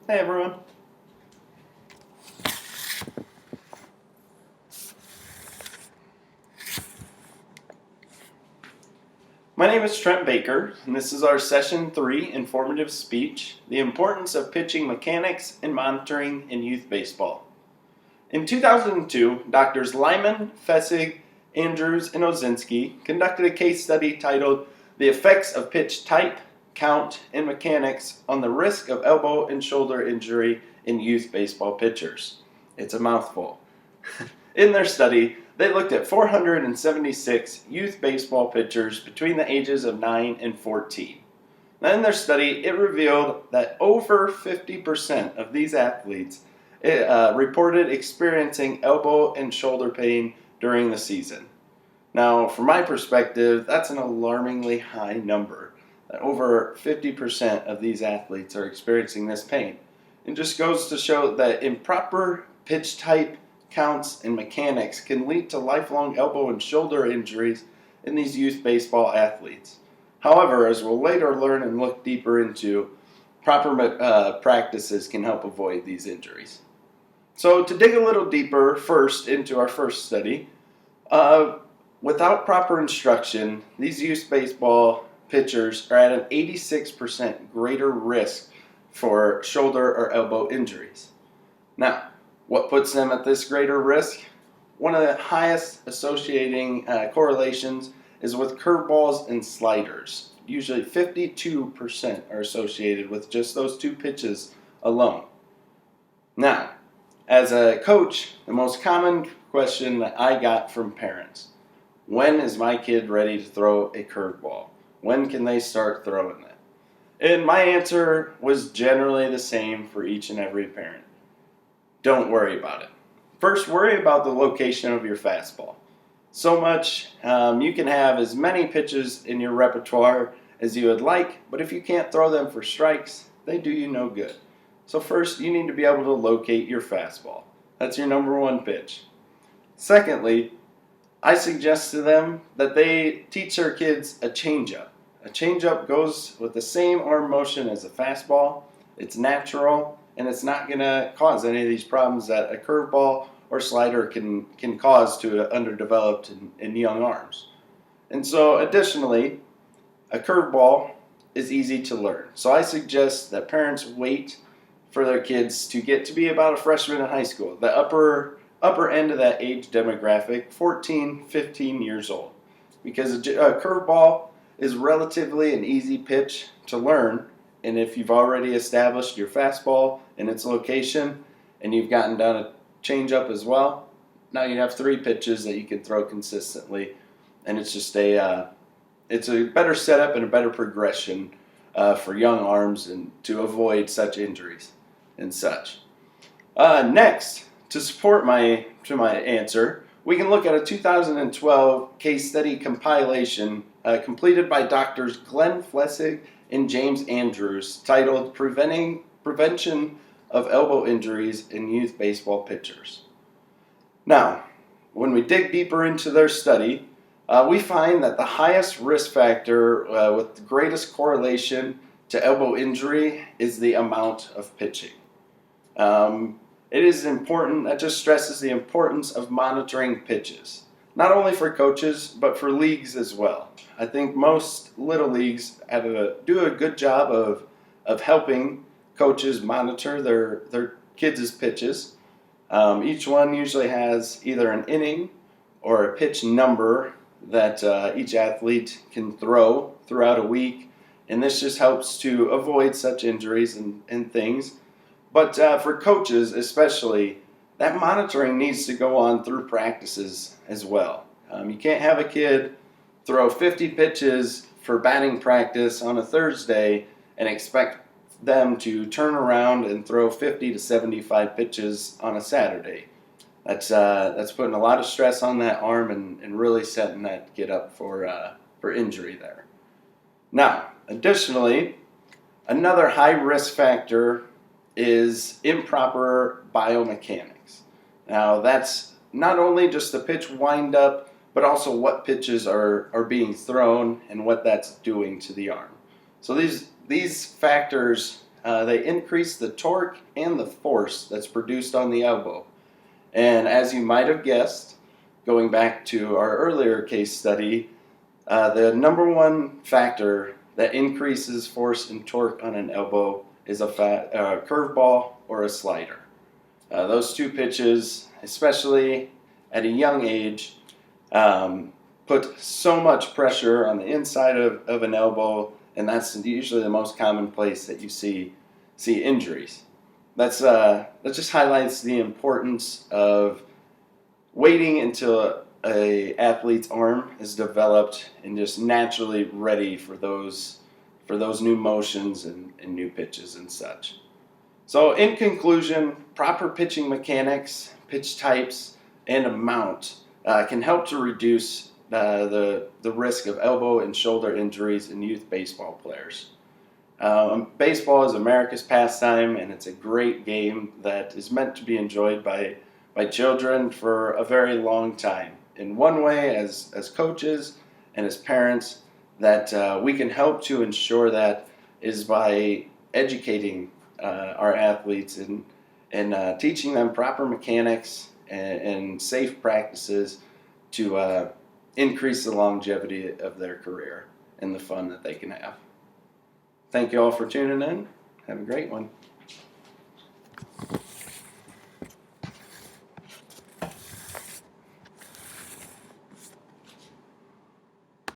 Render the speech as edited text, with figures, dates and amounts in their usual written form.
Hey everyone. My name is Trent Baker, and this is our Session 3 informative speech, The Importance of Pitching Mechanics and Monitoring in Youth Baseball. In 2002, Drs. Lyman, Fessig, Andrews, and Ozinski conducted a case study titled The Effects of Pitch Type, Count, and Mechanics on the Risk of Elbow and Shoulder Injury in Youth Baseball Pitchers. It's a mouthful. In their study, they looked at 476 youth baseball pitchers between the ages of 9 and 14. Now, in their study, it revealed that over 50% of these athletes reported experiencing elbow and shoulder pain during the season. Now, from my perspective, that's an alarmingly high number. That over 50% of these athletes are experiencing this pain. It just goes to show that improper pitch type, counts, and mechanics can lead to lifelong elbow and shoulder injuries in these youth baseball athletes. However, as we'll later learn and look deeper into, proper practices can help avoid these injuries. So to dig a little deeper first into our first study, without proper instruction, these youth baseball pitchers are at an 86% greater risk for shoulder or elbow injuries. Now, what puts them at this greater risk? One of the highest associating correlations is with curveballs and sliders. Usually 52% are associated with just those two pitches alone. Now, as a coach, the most common question that I got from parents: when is my kid ready to throw a curveball? When can they start throwing that? And my answer was generally the same for each and every parent. Don't worry about it. First, worry about the location of your fastball. So much, you can have as many pitches in your repertoire as you would like, but if you can't throw them for strikes, they do you no good. So first, you need to be able to locate your fastball. That's your number one pitch. Secondly, I suggest to them that they teach their kids a changeup. A changeup goes with the same arm motion as a fastball. It's natural, and it's not going to cause any of these problems that a curveball or slider can cause to underdeveloped and young arms. And so additionally, a curveball is easy to learn. So I suggest that parents wait for their kids to get to be about a freshman in high school, the upper end of that age demographic, 14, 15 years old. Because a curveball is relatively an easy pitch to learn. And if you've already established your fastball and its location, and you've gotten down a changeup as well, now you have three pitches that you can throw consistently, and it's just it's a better setup and a better progression for young arms and to avoid such injuries and such. Next, to support my answer, we can look at a 2012 case study compilation completed by Drs. Glenn Flessig and James Andrews, titled Prevention of Elbow Injuries in Youth Baseball Pitchers. Now, when we dig deeper into their study, we find that the highest risk factor with the greatest correlation to elbow injury is the amount of pitching. It is important, that just stresses the importance of monitoring pitches, not only for coaches, but for leagues as well. I think most little leagues do a good job of helping coaches monitor their kids' pitches. Each one usually has either an inning or a pitch number that each athlete can throw throughout a week, and this just helps to avoid such injuries and things. But for coaches especially, that monitoring needs to go on through practices as well. You can't have a kid throw 50 pitches for batting practice on a Thursday and expect them to turn around and throw 50 to 75 pitches on a Saturday. That's putting a lot of stress on that arm and really setting that kid up for injury there. Now, additionally, another high risk factor is improper biomechanics. Now, that's not only just the pitch windup, but also what pitches are being thrown and what that's doing to the arm. So these factors they increase the torque and the force that's produced on the elbow. And as you might have guessed, going back to our earlier case study, the number one factor that increases force and torque on an elbow is a curveball or a slider. Those two pitches, especially at a young age, put so much pressure on the inside of an elbow, and that's usually the most common place that you see injuries. That just highlights the importance of waiting until a athlete's arm is developed and just naturally ready for those new motions and new pitches and such. So in conclusion, proper pitching mechanics, pitch types, and amount can help to reduce the risk of elbow and shoulder injuries in youth baseball players. Baseball is America's pastime, and it's a great game that is meant to be enjoyed by children for a very long time. In one way, as coaches and as parents, that we can help to ensure that is by educating our athletes and teaching them proper mechanics and safe practices to increase the longevity of their career and the fun that they can have. Thank you all for tuning in. Have a great one.